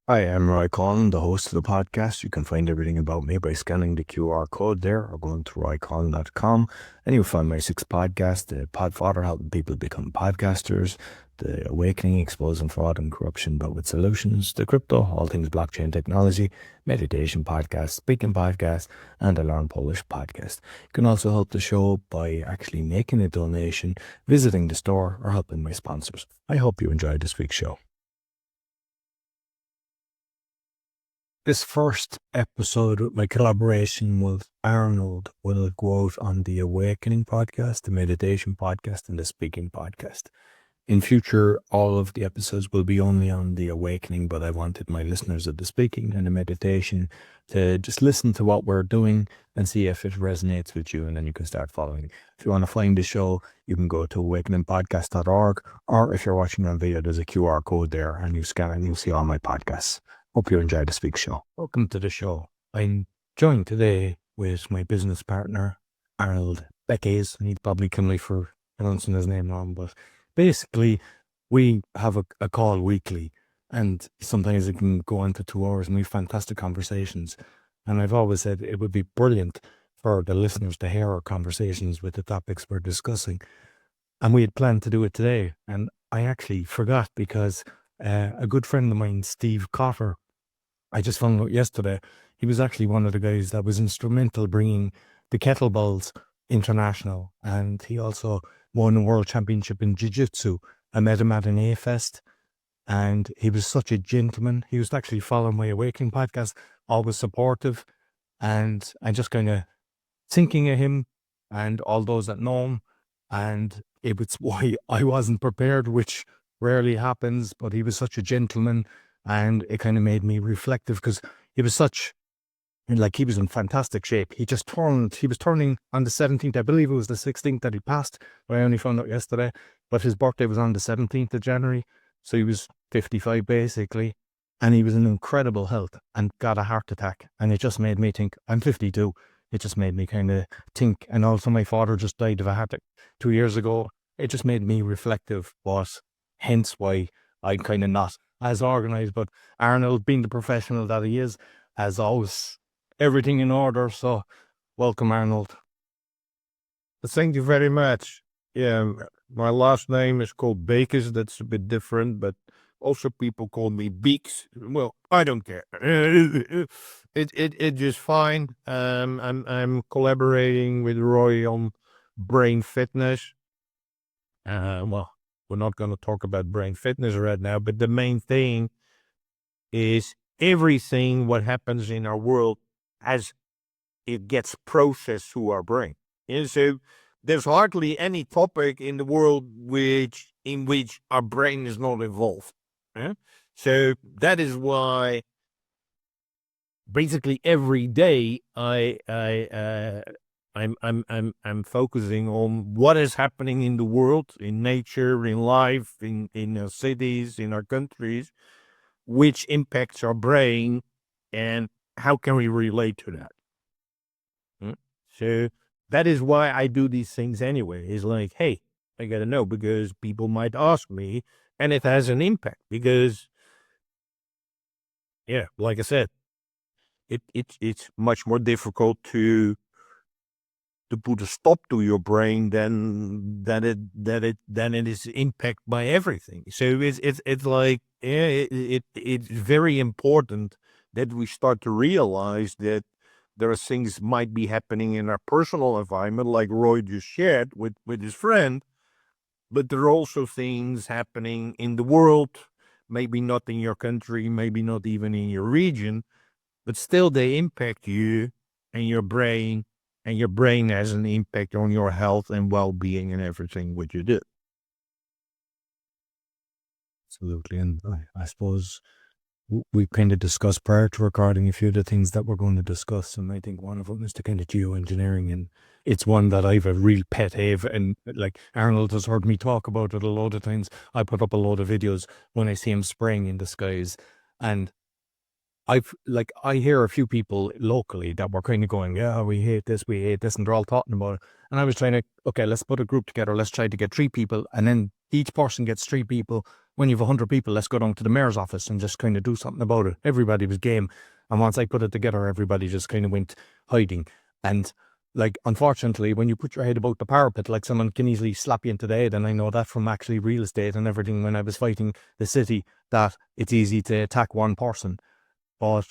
Hi, I'm Roy Collin, the host of the podcast. You can find everything about me by scanning the QR code there or going to roycollin.com. And you'll find my six podcasts, the Podfather, helping people become podcasters, the Awakening, exposing fraud and corruption, but with solutions, the Crypto, all things blockchain technology, meditation podcast, speaking podcast, and the Learn Polish podcast. You can also help the show by actually making a donation, visiting the store, or helping my sponsors. I hope you enjoyed this week's show. This first episode with my collaboration with Arnold will go out on the Awakening podcast, the meditation podcast, and the speaking podcast. In future, all of the episodes will be only on the Awakening, but I wanted my listeners of the speaking and the meditation to just listen to what we're doing and see if it resonates with you, and then you can start following. If you want to find the show, you can go to awakeningpodcast.org, or if you're watching on video, there's a QR code there, and you scan and you'll see all my podcasts. Hope you enjoyed this week's show. Welcome to the show. I'm joined today with my business partner, Arnold Beekes, and he'd probably kill me for pronouncing his name wrong, but basically, we have a call weekly, and sometimes it can go on to 2 hours, and we have fantastic conversations. And I've always said it would be brilliant for the listeners to hear our conversations with the topics we're discussing. And we had planned to do it today, and I actually forgot because a good friend of mine, Steve Cotter, I just found out yesterday, he was actually one of the guys that was instrumental bringing the kettlebells international, and he also won a world championship in jiu-jitsu. I met him at an A-Fest, and he was such a gentleman. He was actually following my Awakening podcast, always supportive, and I just kind of thinking of him and all those that know him, and it was why I wasn't prepared, which rarely happens, but he was such a gentleman, and it kind of made me reflective because he was such, like, he was in fantastic shape. He was turning on the 17th, I believe it was the 16th that he passed, but I only found out yesterday, but his birthday was on the 17th of January, so he was 55 basically, and he was in incredible health and got a heart attack, and it just made me think, I'm 52, it just made me kind of think, and also my father just died of a heart attack 2 years ago. It just made me reflective, but hence why I'm kind of not as organized, but Arnold, being the professional that he is, has always everything in order. So welcome, Arnold. Thank you very much. Yeah, my last name is called Beekes. That's a bit different, but also people call me Beekes. Well, I don't care. It just fine. I'm collaborating with Roy on brain fitness. Well, we're not going to talk about brain fitness right now, but the main thing is everything what happens in our world as it gets processed through our brain. And so there's hardly any topic in the world in which our brain is not involved. Yeah? So that is why basically every day I'm focusing on what is happening in the world, in nature, in life, in our cities, in our countries, which impacts our brain, and how can we relate to that? So that is why I do these things anyway. It's like, hey, I got to know because people might ask me, and it has an impact because, yeah, like I said, it's much more difficult to put a stop to your brain than it is impacted by everything. So it's like, yeah, it's very important that we start to realize that there are things might be happening in our personal environment, like Roy just shared with his friend, but there are also things happening in the world, maybe not in your country, maybe not even in your region, but still they impact you and your brain has an impact on your health and well-being and everything what you do. Absolutely. And I suppose we kind of discussed prior to recording a few of the things that we're going to discuss. And I think one of them is the kind of Geo Engineering. And it's one that I've a real pet hate. And like Arnold has heard me talk about it a lot of times. I put up a load of videos when I see him spraying in the skies. And I hear a few people locally that were kind of going, yeah, we hate this, and they're all talking about it. And I was trying to, okay, let's put a group together. Let's try to get 3 people. And then each person gets 3 people when you have 100 people, let's go down to the mayor's office and just kind of do something about it. Everybody was game. And once I put it together, everybody just kind of went hiding. And like, unfortunately, when you put your head above the parapet, like, someone can easily slap you into the head. And I know that from actually real estate and everything when I was fighting the city, that it's easy to attack one person. But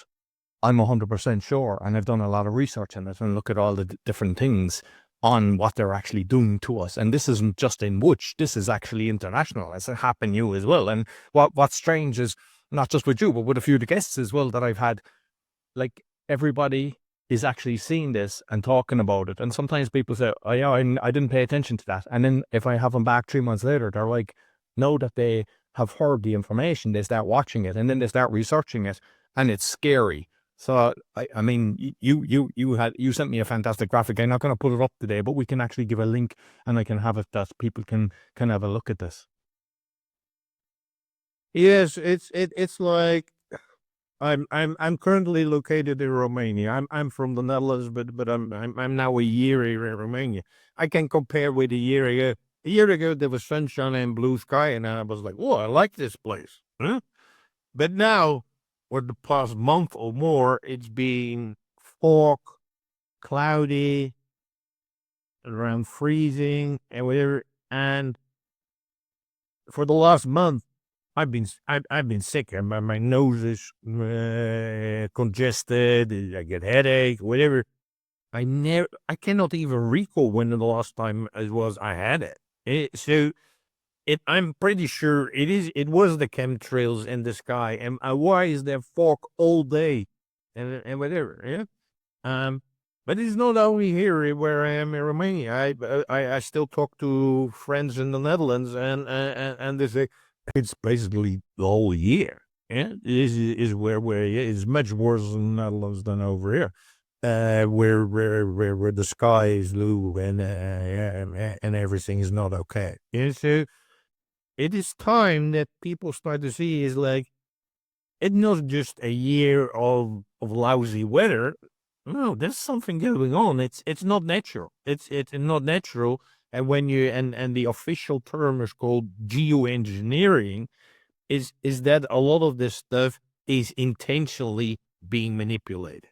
I'm 100% sure, and I've done a lot of research on it and look at all the different things on what they're actually doing to us. And this isn't just in Wood, this is actually international. It's happened you as well. And what's strange is, not just with you, but with a few of the guests as well that I've had, like, everybody is actually seeing this and talking about it. And sometimes people say, oh yeah, I didn't pay attention to that. And then if I have them back 3 months later, they're like, know that they have heard the information, they start watching it, and then they start researching it, and it's scary. So, I mean, you sent me a fantastic graphic. I'm not going to put it up today, but we can actually give a link, and I can have it that people can have a look at this. Yes, it's like I'm currently located in Romania. I'm from the Netherlands, but I'm now a year here in Romania. I can compare with a year ago. A year ago there was sunshine and blue sky, and I was like, "Oh, I like this place." Huh? But now, for the past month or more, it's been fog, cloudy, around freezing, and whatever. And for the last month, I've been sick, and my nose is congested. I get headache, whatever. I cannot even recall when the last time it was I had it. I'm pretty sure it was the chemtrails in the sky. And why is there fog all day and whatever? Yeah. But it's not only here where I am in Romania. I still talk to friends in the Netherlands, and they say it's basically the whole year. Yeah, this is where it's much worse in the Netherlands than over here. Where the sky is blue and everything is not okay. Yeah, so it is time that people start to see is like, it's not just a year of lousy weather. No, there's something going on. It's not natural. It's not natural. And when you and the official term is called geo engineering, is that a lot of this stuff is intentionally being manipulated.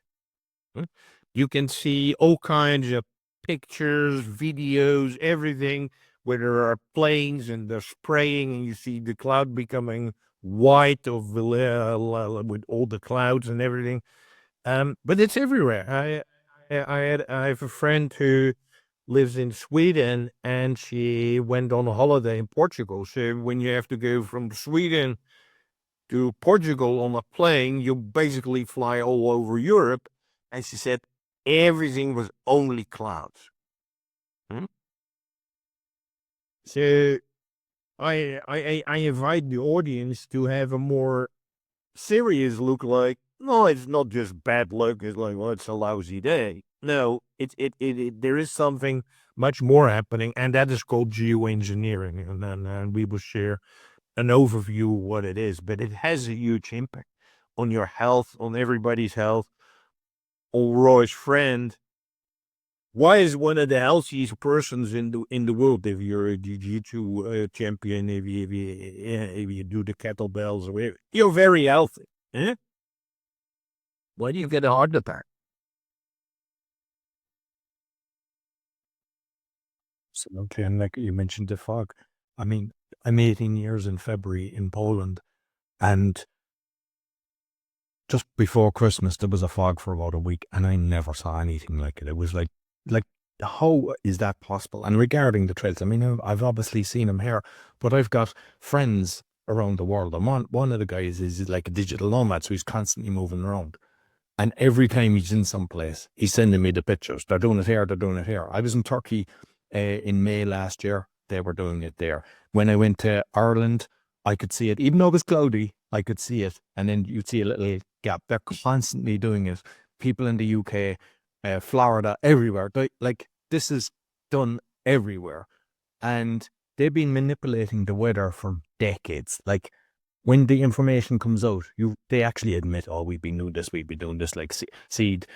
You can see all kinds of pictures, videos, everything, where there are planes and they're spraying, and you see the cloud becoming white with all the clouds and everything. But it's everywhere. I have a friend who lives in Sweden, and she went on a holiday in Portugal. So when you have to go from Sweden to Portugal on a plane, you basically fly all over Europe. And she said everything was only clouds. So I invite the audience to have a more serious look. Like, no, it's not just bad luck. It's like, well, it's a lousy day. No, there is something much more happening, and that is called geoengineering. And then we will share an overview of what it is, but it has a huge impact on your health, on everybody's health. On Roy's friend, why is one of the healthiest persons in the world? If you're a jiu-jitsu champion, if you do the kettlebells, or whatever, you're very healthy. Eh? Why do you get a heart attack? Absolutely. And like you mentioned the fog. I mean, I'm 18 years in February in Poland, and just before Christmas, there was a fog for about a week, and I never saw anything like it. It was like, how is that possible? And regarding the trails, I mean, I've obviously seen them here, but I've got friends around the world, and one of the guys is like a digital nomad, so he's constantly moving around. And every time he's in some place, he's sending me the pictures. They're doing it here, they're doing it here. I was in Turkey in May last year. They were doing it there. When I went to Ireland, I could see it. Even though it was cloudy, I could see it. And then you'd see a little gap. They're constantly doing it. People in the UK, Florida, everywhere. Like, this is done everywhere. And they've been manipulating the weather for decades. Like, when the information comes out, they actually admit, oh, we've been doing this, like seed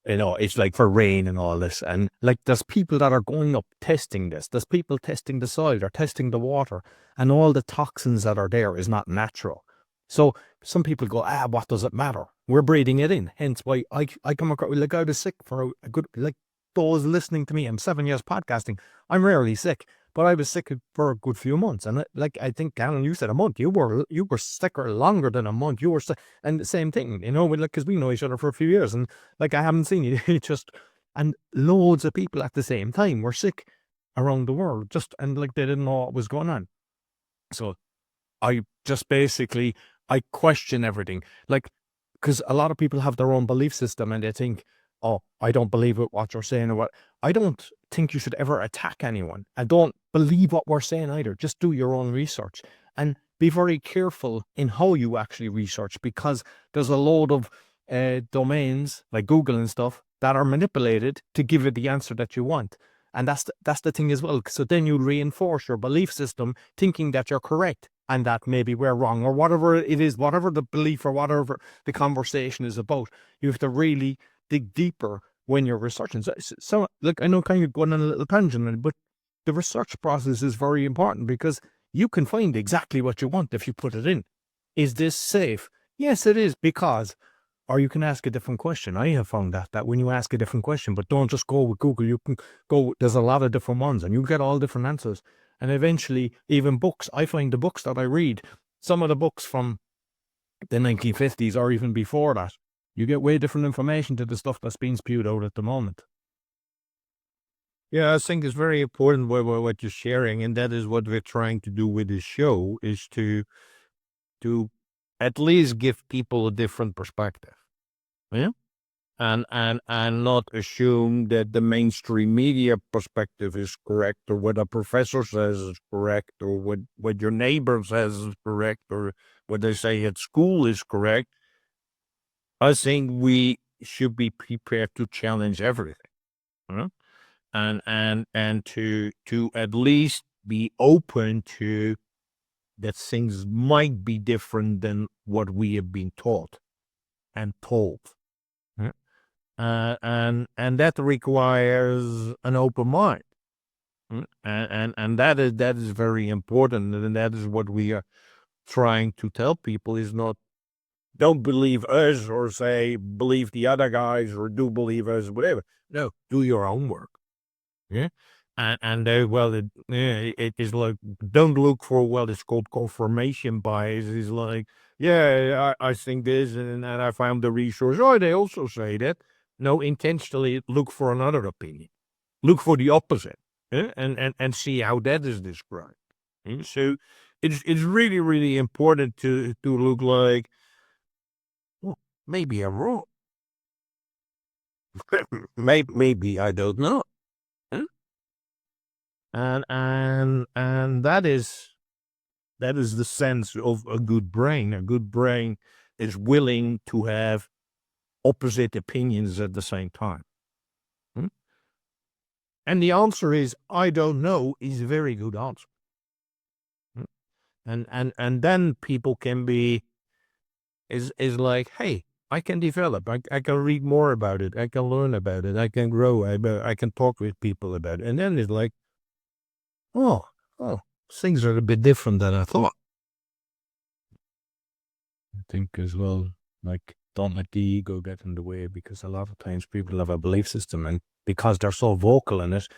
it's like for rain and all this. And like, there's people that are going up testing this. There's people testing the soil, they're testing the water, and all the toxins that are there is not natural. So some people go, what does it matter? We're breathing it in. Hence why I come across, like, I was sick for a good, like, those listening to me, I'm 7 years podcasting. I'm rarely sick, but I was sick for a good few months. And like, I think, Alan, you said a month. You were sicker longer than a month. You were sick. And the same thing, because we know each other for a few years, and like, I haven't seen you. And loads of people at the same time were sick around the world, and like, they didn't know what was going on. So I just basically, I question everything. Like, because a lot of people have their own belief system, and they think, oh, I don't believe what you're saying, or what. I don't think you should ever attack anyone. I don't believe what we're saying either. Just do your own research and be very careful in how you actually research, because there's a load of domains like Google and stuff that are manipulated to give you the answer that you want. And that's the thing as well. So then you reinforce your belief system thinking that you're correct and that maybe we're wrong, or whatever it is, whatever the belief or whatever the conversation is about. You have to really dig deeper when you're researching. So look, I know kind of going on a little tangent, but the research process is very important, because you can find exactly what you want if you put it in. Is this safe? Yes, it is, because, or you can ask a different question. I have found that when you ask a different question, but don't just go with Google, you can go, there's a lot of different ones, and you get all different answers. And eventually, even books, I find the books that I read, some of the books from the 1950s or even before that, you get way different information to the stuff that's being spewed out at the moment. Yeah, I think it's very important what you're sharing, and that is what we're trying to do with this show, is to at least give people a different perspective. Yeah. And not assume that the mainstream media perspective is correct, or what a professor says is correct, or what your neighbor says is correct, or what they say at school is correct. I think we should be prepared to challenge everything. Huh? And to at least be open to that things might be different than what we have been taught and told. Huh? And that requires an open mind. And that is very important, and that is what we are trying to tell people, is not, don't believe us, or say believe the other guys, or do believe us, whatever. No, do your own work. Yeah. It is like, don't look for, it's called confirmation bias. It's like, I think this, and I found the resource. Oh, they also say that. No, intentionally look for another opinion. Look for the opposite, and see how that is described. So it's really, really important to look like, well, maybe I'm wrong. maybe I don't know. And that is the sense of a good brain. A good brain is willing to have opposite opinions at the same time. And the answer is, I don't know, is a very good answer. And then people can be, is like, hey, I can develop. I can read more about it. I can learn about it. I can grow. I can talk with people about it. And then it's like, oh, things are a bit different than I thought. I think as well, like, don't let the ego get in the way, because a lot of times people have a belief system, and because they're so vocal in it,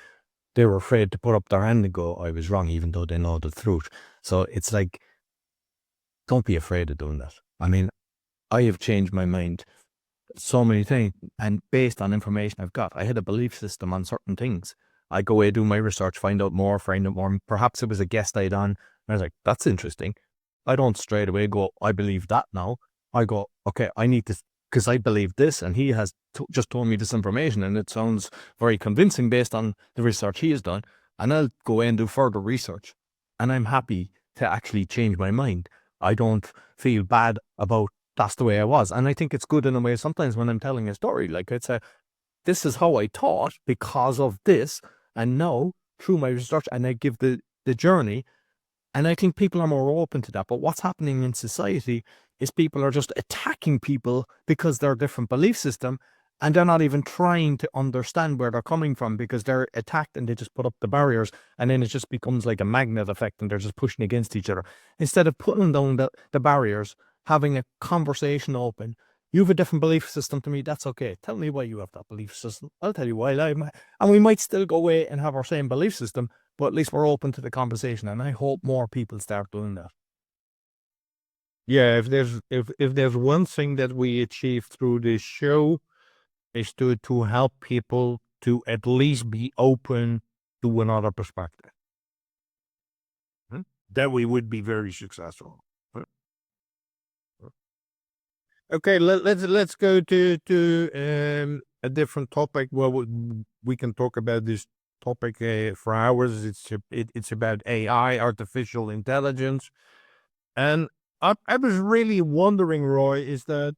they're afraid to put up their hand and go, I was wrong, even though they know the truth. So it's like, don't be afraid of doing that. I mean, I have changed my mind so many times, and based on information I've got, I had a belief system on certain things. I go away, do my research, find out more. Perhaps it was a guest I'd on, and I was like, that's interesting. I don't straight away go, I believe that now. I go, okay, I need to, because I believe this, and he has just told me this information, and it sounds very convincing based on the research he has done. And I'll go away and do further research, and I'm happy to actually change my mind. I don't feel bad about that's the way I was. And I think it's good in a way sometimes when I'm telling a story, like, I'd say, this is how I thought because of this, and now through my research, and I give the journey. And I think people are more open to that. But what's happening in society is people are just attacking people because they're a different belief system, and they don't And they're not even trying to understand where they're coming from because they're attacked and they just put up the barriers, and then it just becomes like a magnet effect and they're just pushing against each other. Instead of putting down the barriers, having a conversation open. You have a different belief system to me, that's okay. Tell me why you have that belief system. I'll tell you why. And we might still go away and have our same belief system, but at least we're open to the conversation. And I hope more people start doing that. Yeah, if there's one thing that we achieve through this show, is to help people to at least be open to another perspective. Then we would be very successful. Okay, let's go to a different topic. Well, we can talk about this topic for hours. It's about AI, artificial intelligence, and I was really wondering, Roy, is that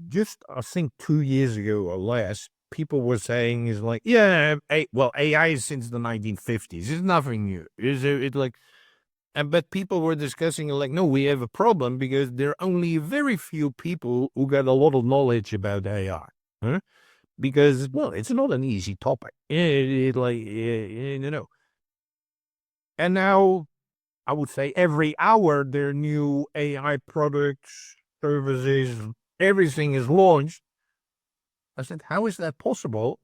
just I think 2 years ago or less, people were saying is like, yeah, AI is since the 1950s. It's nothing new. It's like, but people were discussing like, no, we have a problem because there are only very few people who got a lot of knowledge about AI. Huh? Because, well, it's not an easy topic. And now I would say every hour there are new AI products, services, everything is launched. I said, how is that possible?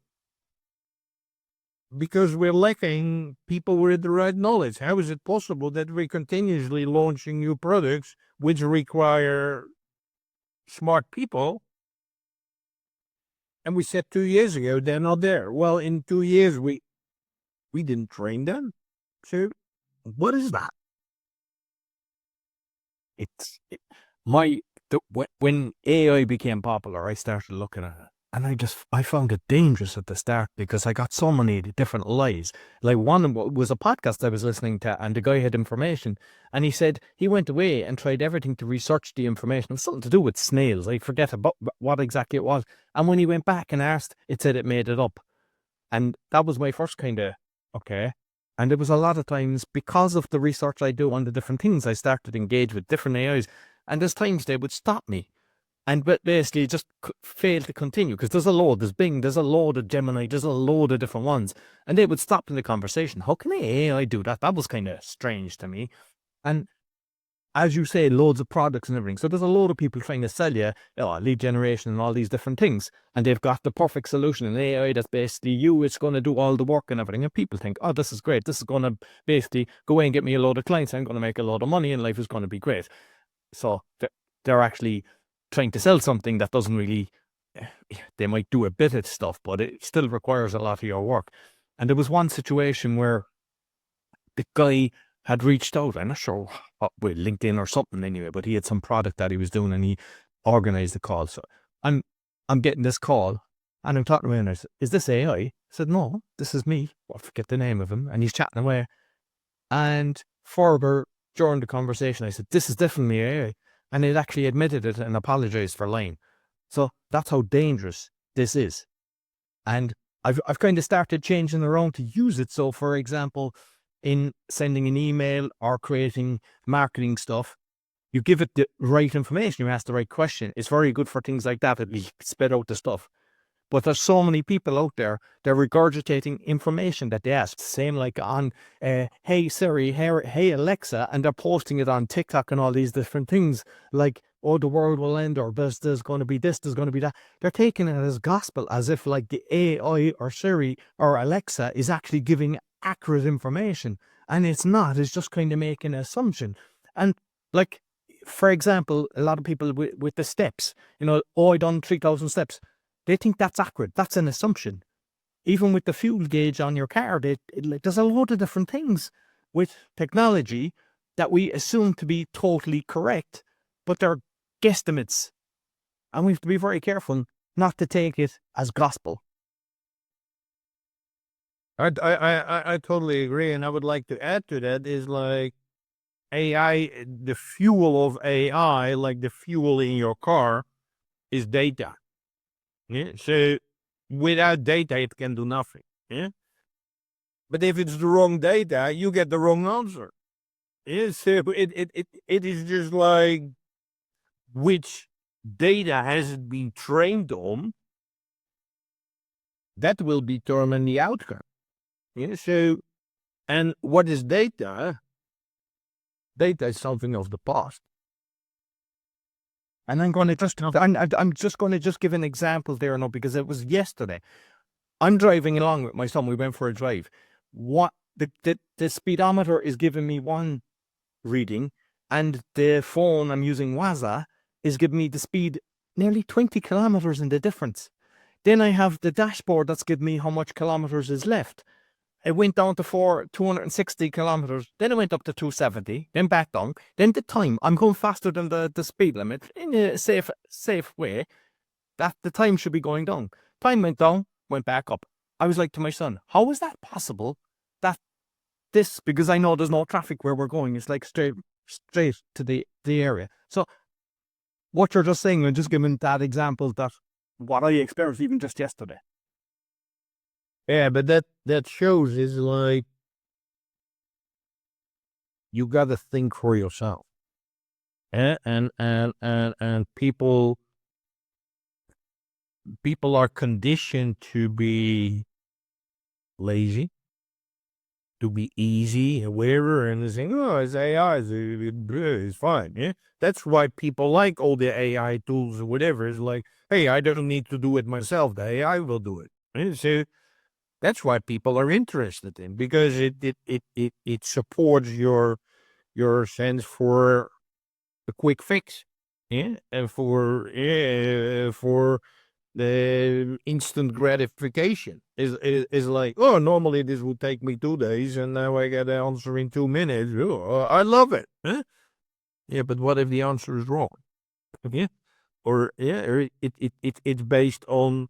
Because we're lacking people with the right knowledge. How is it possible that we're continuously launching new products which require smart people? And we said 2 years ago, they're not there. Well, in 2 years, we didn't train them. So what is that? When AI became popular, I started looking at it, and I found it dangerous at the start because I got so many different lies. Like one was a podcast I was listening to, and the guy had information, and he said he went away and tried everything to research the information. It was something to do with snails. I forget about what exactly it was. And when he went back and asked, it said it made it up. And that was my first kind of, okay. And it was a lot of times because of the research I do on the different things, I started to engage with different AIs. And there's times they would stop me and basically just fail to continue because there's Bing, there's a load of Gemini, there's a load of different ones. And they would stop in the conversation. How can AI do that? That was kind of strange to me. And as you say, loads of products and everything. So there's a load of people trying to sell you lead generation and all these different things. And they've got the perfect solution, an AI that's basically it's going to do all the work and everything. And people think, oh, this is great. This is going to basically go away and get me a load of clients. I'm going to make a lot of money and life is going to be great. So they're actually trying to sell something that doesn't really, they might do a bit of stuff, but it still requires a lot of your work. And there was one situation where the guy had reached out, I'm not sure with LinkedIn or something anyway, but he had some product that he was doing and he organized the call. So I'm getting this call and I'm talking to him and I said, is this AI? I said, no, this is me. I forget the name of him. And he's chatting away. And further during the conversation, I said, this is definitely AI. And it actually admitted it and apologized for lying. So that's how dangerous this is. And I've kind of started changing around to use it. So for example, in sending an email or creating marketing stuff, you give it the right information, you ask the right question. It's very good for things like that. It'll spit out the stuff. But there's so many people out there, they're regurgitating information that they asked. Same like on, hey Siri, hey Alexa, and they're posting it on TikTok and all these different things. Like, oh, the world will end, or there's going to be this, there's going to be that. They're taking it as gospel, as if like the AI or Siri or Alexa is actually giving accurate information. And it's not, it's just kind of making an assumption. And like, for example, a lot of people with the steps, I done 3,000 steps. They think that's accurate. That's an assumption. Even with the fuel gauge on your car, there's a lot of different things with technology that we assume to be totally correct, but they're guesstimates. And we have to be very careful not to take it as gospel. I totally agree. And I would like to add to that is like AI, the fuel of AI, like the fuel in your car is data. Yeah. So without data, it can do nothing. Yeah. But if it's the wrong data, you get the wrong answer. Yeah. So it is just like which data has it been trained on, that will determine the outcome. Yeah, so, and what is data? Data is something of the past. And I'm going to I'm just going to just give an example there now, because it was yesterday. I'm driving along with my son. We went for a drive. What the speedometer is giving me one reading, and the phone I'm using, Waza, is giving me the speed nearly 20 kilometers in the difference. Then I have the dashboard that's giving me how much kilometers is left. It went down to 260 kilometers. Then it went up to 270. Then back down. Then the time. I'm going faster than the speed limit in a safe way. That the time should be going down. Time went down, went back up. I was like to my son, how is that possible? That this, because I know there's no traffic where we're going. It's like straight to the area. So what you're just saying, and just giving that example, that what I experienced even just yesterday. Yeah, but that shows is like, you got to think for yourself. And people are conditioned to be lazy, to be easy and whatever, and they think, oh, it's AI, it's fine. Yeah, that's why people like all the AI tools or whatever. It's like, hey, I don't need to do it myself. The AI will do it. And so that's why people are interested in, because it supports your sense for a quick fix. Yeah, and for the instant gratification is like, oh, normally this would take me 2 days, and now I get the answer in 2 minutes. Oh, I love it. Huh? Yeah, but what if the answer is wrong? Yeah, or it's based on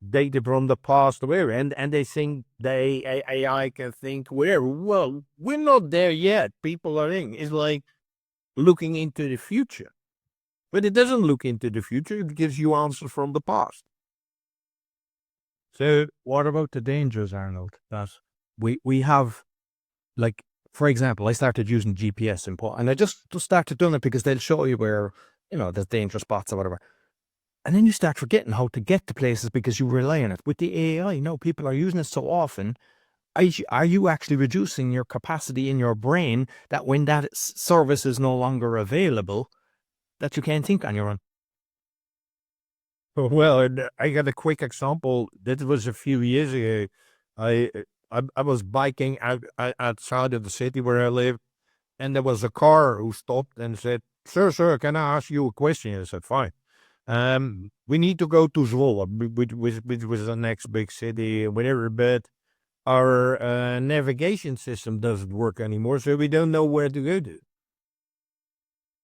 data from the past, where and they think the AI can think where. Well, we're not there yet. People are in. It's like looking into the future. But it doesn't look into the future. It gives you answers from the past. So what about the dangers, Arnold, that we have, like, for example, I started using GPS input, and I just started doing it because they'll show you where, there's danger spots or whatever. And then you start forgetting how to get to places because you rely on it. With the AI, people are using it so often. Are you actually reducing your capacity in your brain that when that service is no longer available, that you can't think on your own? Well, I got a quick example. That was a few years ago. I was biking outside of the city where I live, and there was a car who stopped and said, Sir, can I ask you a question?" I said, "Fine. We need to go to Zwolle, which was the next big city, whatever, but our navigation system doesn't work anymore, so we don't know where to go to."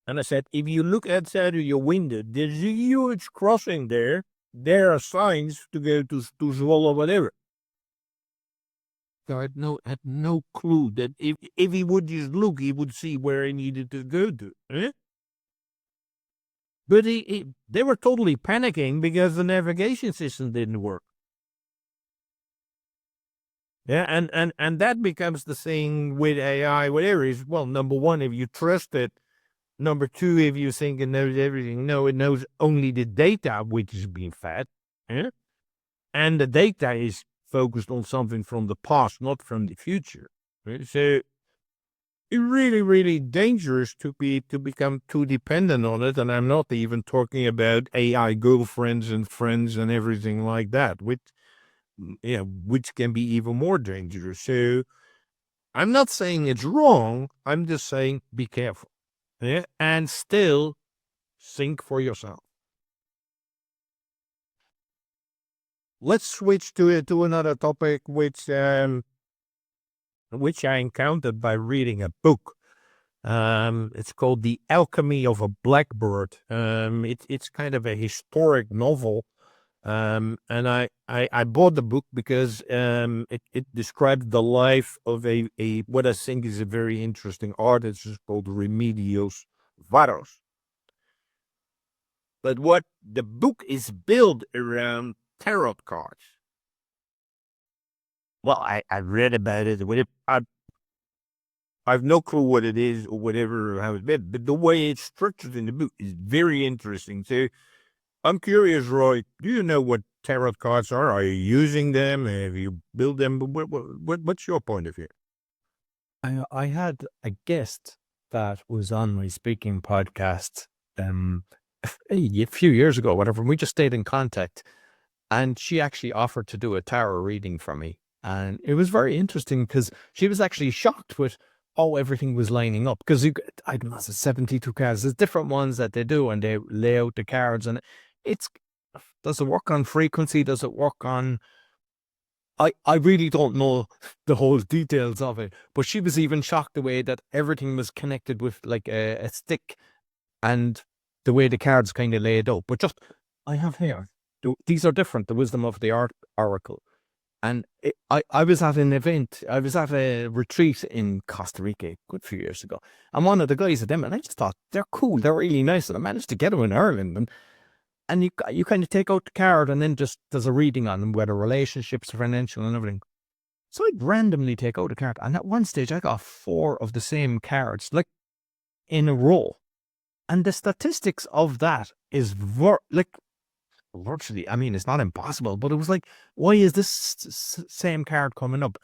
And I said, "If you look outside of your window, there's a huge crossing there. There are signs to go to Zwolle or whatever." So I had no clue that if he would just look, he would see where he needed to go to. Eh? But they were totally panicking because the navigation system didn't work. Yeah, and that becomes the thing with AI, whatever is, well, number one, if you trust it. Number two, if you think it knows everything, no, it knows only the data which is being fed. Yeah? And the data is focused on something from the past, not from the future. Right? So it's really, really dangerous to become too dependent on it. And I'm not even talking about AI girlfriends and friends and everything like that, which can be even more dangerous. So I'm not saying it's wrong. I'm just saying be careful. Yeah, and still think for yourself. Let's switch to another topic, which I encountered by reading a book. It's called The Alchemy of a Blackbird. It's kind of a historic novel. And I bought the book because it described the life of a what I think is a very interesting artist. It's called Remedios Varos. But what the book is built around tarot cards. Well, I read about it. I've no clue what it is or whatever, how it's been, but the way it's structured in the book is very interesting. So I'm curious, Roy, do you know what tarot cards are? Are you using them? Have you built them? What's your point of view? I had a guest that was on my speaking podcast a few years ago, whatever, and we just stayed in contact. And she actually offered to do a tarot reading for me. And it was very interesting because she was actually shocked with how everything was lining up. Because I don't know, it's 72 cards. There's different ones that they do and they lay out the cards. And it's, does it work on frequency? Does it work on, I really don't know the whole details of it. But she was even shocked the way that everything was connected with like a stick and the way the cards kind of laid out. But just, I have here. These are different. The wisdom of the oracle. And I was at an event. I was at a retreat in Costa Rica a good few years ago. And one of the guys at them, and I just thought, they're cool. They're really nice. And I managed to get them in Ireland. And you kind of take out the card and then just there's a reading on them, whether relationships, financial and everything. So I'd randomly take out a card. And at one stage, I got 4 of the same cards, like in a row. And the statistics of that is virtually, I mean, it's not impossible, but it was like, why is this same card coming up?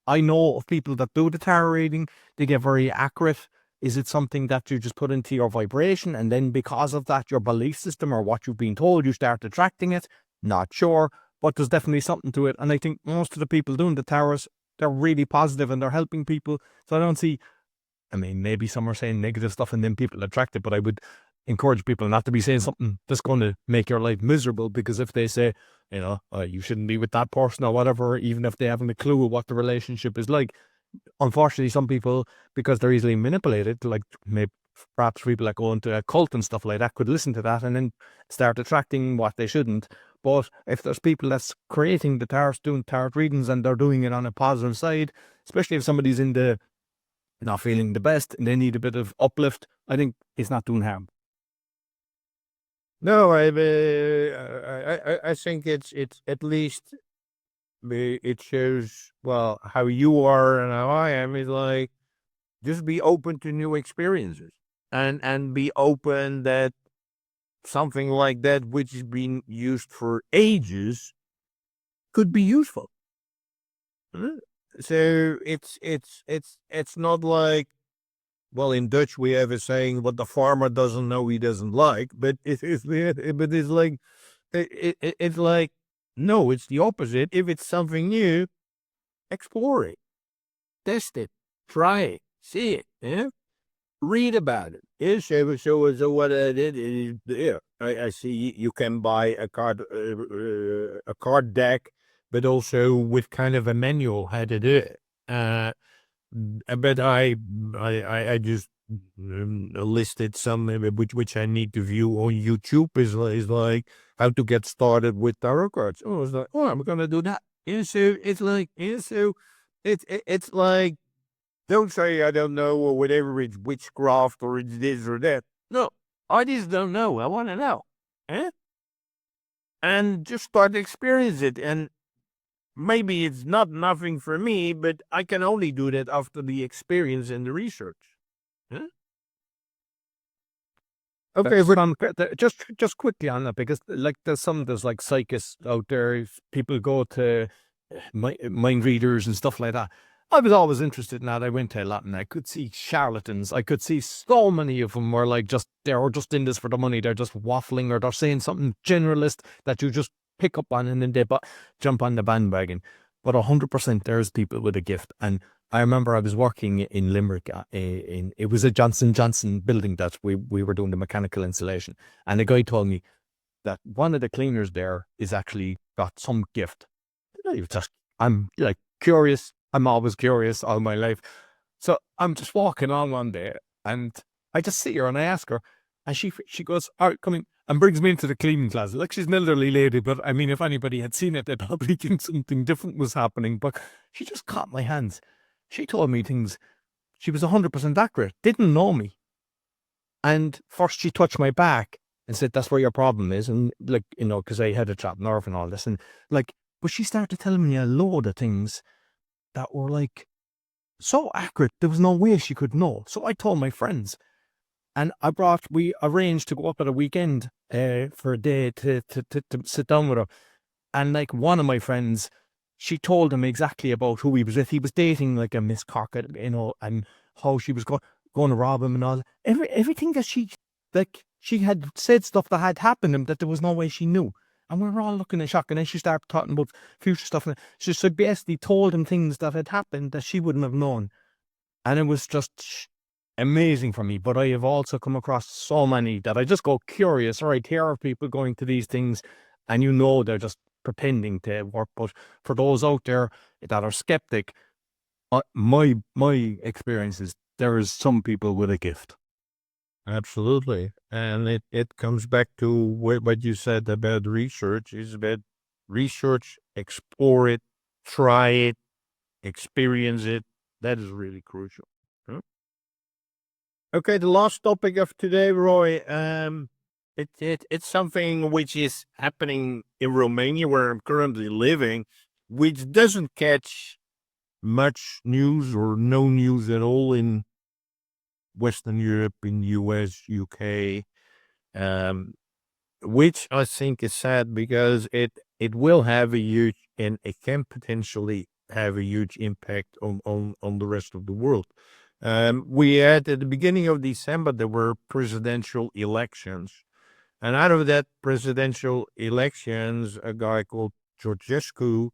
I know of people that do the tarot reading, they get very accurate. Is it something that you just put into your vibration and then because of that, your belief system or what you've been told, you start attracting it? Not sure, but there's definitely something to it. And I think most of the people doing the tarots, they're really positive and they're helping people. So I don't see, I mean, maybe some are saying negative stuff and then people attract it, but I would encourage people not to be saying something that's going to make your life miserable, because if they say, you know, you shouldn't be with that person or whatever, even if they haven't a clue of what the relationship is like, unfortunately, some people, because they're easily manipulated, like maybe perhaps people that go into a cult and stuff like that could listen to that and then start attracting what they shouldn't. But if there's people that's creating the tarot, doing tarot readings, and they're doing it on a positive side, especially if somebody's in the not feeling the best and they need a bit of uplift, I think it's not doing harm. No, I think it's at least it shows, well, how you are and how I am is like, just be open to new experiences and be open that something like that, which has been used for ages, could be useful. So it's not like, well, in Dutch we have a saying, what the farmer doesn't know he doesn't like, but it's like, it's like, no, it's the opposite. If it's something new, explore it, test it, try it, see it, yeah? Read about it. Yeah, so what I did is, yeah, I see you can buy a card deck, but also with kind of a manual how to do it. But I just listed some which I need to view on YouTube is like how to get started with tarot cards. Oh, it's like, oh, I'm gonna do that. Yeah, so it's like, yeah, so it's like, don't say I don't know or whatever, it's witchcraft or it's this or that. No, I just don't know. I want to know. Eh? And just start to experience it. And maybe it's not nothing for me, but I can only do that after the experience and the research. Huh? Okay, but just quickly on that, because like there's like psychics out there, people go to mind readers and stuff like that. I was always interested in that. I went to a lot and I could see charlatans. I could see so many of them were like they were just in this for the money. They're just waffling or they're saying something generalist that you just pick up on and then they jump on the bandwagon. But 100% there's people with a gift. And I remember I was working in Limerick it was a Johnson Johnson building that we were doing the mechanical insulation. And the guy told me that one of the cleaners there is actually got some gift. I'm like curious. I'm always curious all my life. So I'm just walking on one day and I just see her and I ask her and she goes, all right, come in, and brings me into the cleaning closet. Like, she's an elderly lady, but I mean, if anybody had seen it, they'd probably think something different was happening. But she just caught my hands. She told me things. She was 100% accurate. Didn't know me. And first she touched my back and said, that's where your problem is. And like, you know, because I had a trapped nerve and all this. And like, but she started telling me a load of things that were like, so accurate. There was no way she could know. So I told my friends, and we arranged to go up at a weekend for a day to sit down with her. And like one of my friends, she told him exactly about who he was with. He was dating like a Miss Cockett, and how she was going to rob him and all. Everything that she had said stuff that had happened to him that there was no way she knew. And we were all looking in shock. And then she started talking about future stuff. And she basically told him things that had happened that she wouldn't have known. And it was just amazing for me. But I have also come across so many that I just go curious. All right, here are people going to these things, and they're just pretending to work. But for those out there that are skeptic, my experience is there is some people with a gift. Absolutely. And it comes back to what you said about research, is about research, explore it, try it, experience it. That is really crucial. Huh? Okay, the last topic of today, Roy, it's something which is happening in Romania, where I'm currently living, which doesn't catch much news or no news at all in Western Europe, in US, UK, which I think is sad, because it will have a huge, and it can potentially have a huge impact on the rest of the world. We had at the beginning of December, there were presidential elections. And out of that presidential elections, a guy called Georgescu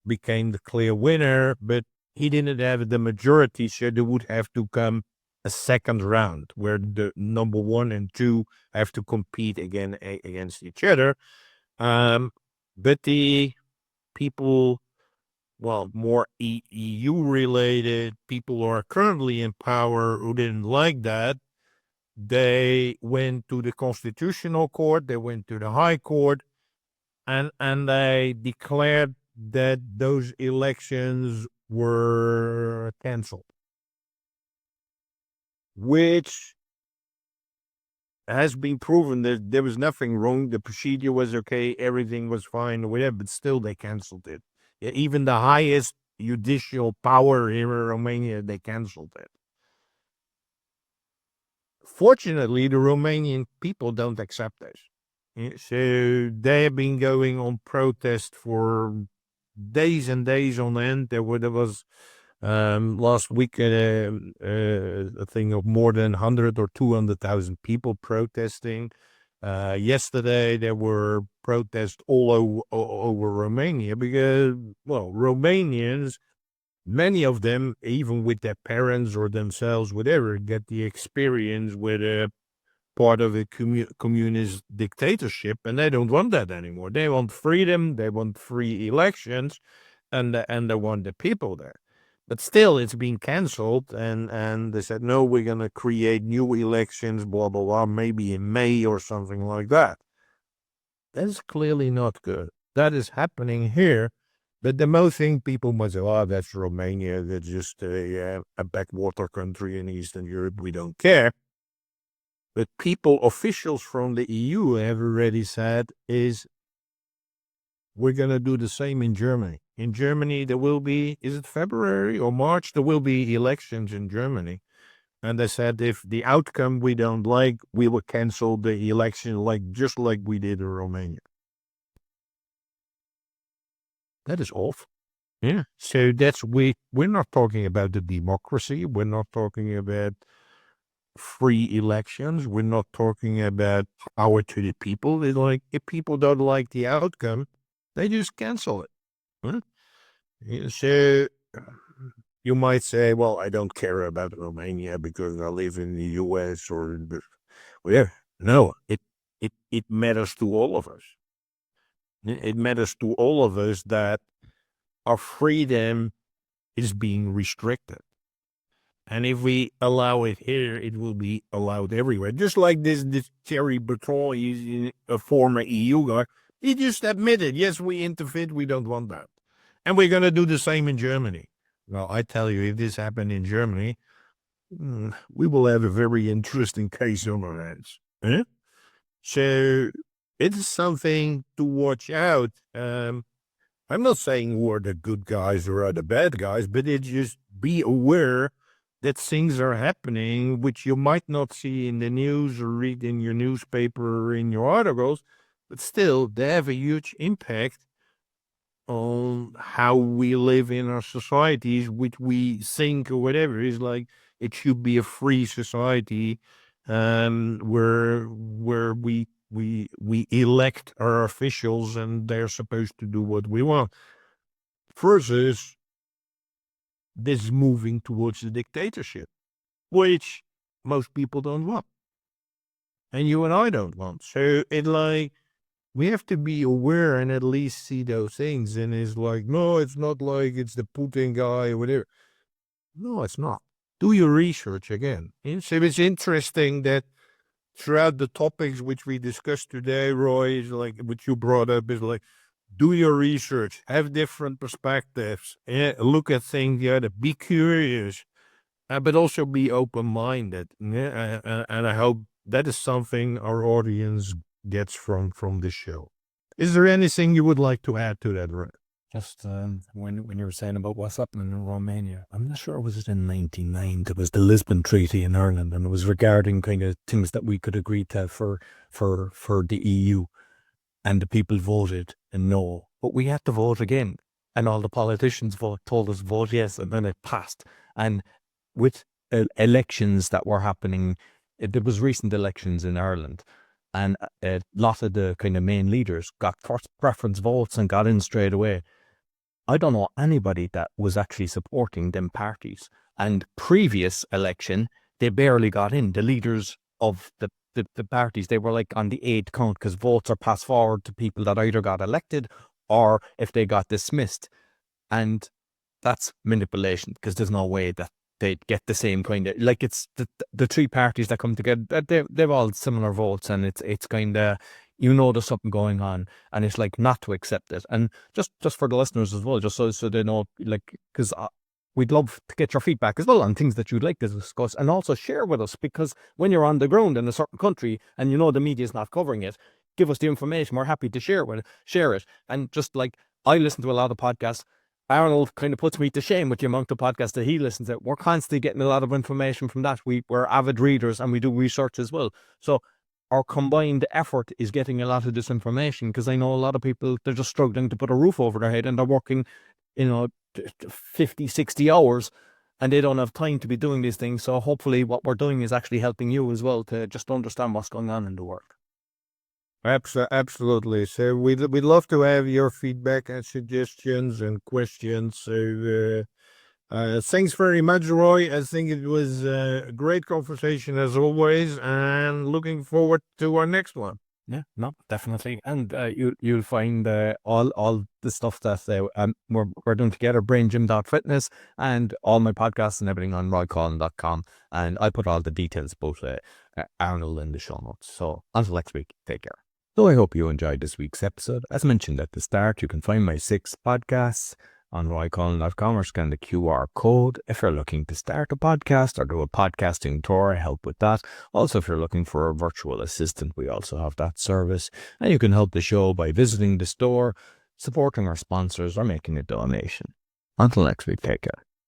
became the clear winner, but he didn't have the majority, so there would have to come a second round where the number 1 and 2 have to compete again against each other. But the people, well, more EU related people who are currently in power, who didn't like that, they went to the Constitutional Court, they went to the High Court, and they declared that those elections were canceled, which has been proven that there was nothing wrong. The procedure was okay, everything was fine, or whatever, but still they canceled it. Yeah, even the highest judicial power here in Romania, they canceled it. Fortunately, the Romanian people don't accept this. So they have been going on protest for days and days on end. There was last week a thing of more than 100 or 200,000 people protesting. Yesterday there were protests all over Romania, because, well, Romanians, many of them, even with their parents or themselves, whatever, get the experience with a part of a communist dictatorship, and they don't want that anymore. They want freedom, they want free elections, and they want the people there. But still, it's been canceled, and they said, no, we're going to create new elections, blah, blah, blah, maybe in May or something like that. That's clearly not good. That is happening here. But the most thing people might say, oh, that's Romania, that's just a backwater country in Eastern Europe, we don't care. But officials from the EU have already said is, we're going to do the same in Germany. In Germany, there will be, is it February or March? There will be elections in Germany. And they said, if the outcome we don't like, we will cancel the election, just like we did in Romania. That is awful. Yeah. So we're not talking about the democracy. We're not talking about free elections. We're not talking about power to the people. It's like, if people don't like the outcome, they just cancel it. Huh? So you might say, well, I don't care about Romania because I live in the US or whatever. No, it matters to all of us. It matters to all of us that our freedom is being restricted. And if we allow it here, it will be allowed everywhere. Just like this Thierry Breton, he's a former EU guy. He just admitted, yes, we interfered, we don't want that. And we're going to do the same in Germany. Well, I tell you, if this happened in Germany, we will have a very interesting case on our hands. Eh? So it's something to watch out. I'm not saying who are the good guys or are the bad guys, but it's just be aware that things are happening which you might not see in the news or read in your newspaper or in your articles, but still they have a huge impact on how we live in our societies, which we think or whatever is like it should be a free society, where we elect our officials and they're supposed to do what we want. Versus this moving towards the dictatorship, which most people don't want, and you and I don't want. So it like we have to be aware and at least see those things. And it's like, no, it's not like it's the Putin guy or whatever. No, it's not. Do your research again. So it's interesting that throughout the topics which we discussed today, Roy, is like what you brought up is like, do your research, have different perspectives, look at things, be curious, but also be open-minded. And I hope that is something our audience gets from this show. Is there anything you would like to add to that, Roy? Just when you were saying about what's happening in Romania, I'm not sure, was it in 1999? There was the Lisbon Treaty in Ireland, and it was regarding kind of things that we could agree to for the EU, and the people voted no, but we had to vote again, and all the politicians told us vote yes, and then it passed. And with elections that were happening, there was recent elections in Ireland, and a lot of the kind of main leaders got first preference votes and got in straight away. I don't know anybody that was actually supporting them parties. And previous election, they barely got in. The leaders of the parties, they were like on the 8th count because votes are passed forward to people that either got elected or if they got dismissed. And that's manipulation because there's no way that they'd get the same kind of, like, it's the three parties that come together, they've all similar votes, and it's kind of, there's something going on, and it's like not to accept it. And just for the listeners as well, just so they know, like, because we'd love to get your feedback as well on things that you'd like to discuss, and also share with us, because when you're on the ground in a certain country and the media is not covering it, give us the information. We're happy to share it. And just like I listen to a lot of podcasts, Arnold kind of puts me to shame with the amount of podcasts that he listens to. We're constantly getting a lot of information from that. We're avid readers and we do research as well. So our combined effort is getting a lot of this information, because I know a lot of people, they're just struggling to put a roof over their head, and they're working, 50, 60 hours, and they don't have time to be doing these things. So hopefully what we're doing is actually helping you as well to just understand what's going on in the world. Absolutely. So we'd love to have your feedback and suggestions and questions. So thanks very much, Roy. I think it was a great conversation as always, and looking forward to our next one. Yeah, no, definitely. And you'll find all the stuff that we're doing together, braingym.fitness, and all my podcasts and everything on roycollin.com. And I put all the details, both Arnold, in the show notes. So until next week, take care. So I hope you enjoyed this week's episode. As mentioned at the start, you can find my 6 podcasts on roycollin.com, or scan the QR code if you're looking to start a podcast or do a podcasting tour. I help with that. Also, if you're looking for a virtual assistant, we also have that service. And you can help the show by visiting the store, supporting our sponsors, or making a donation. Until next week, take care.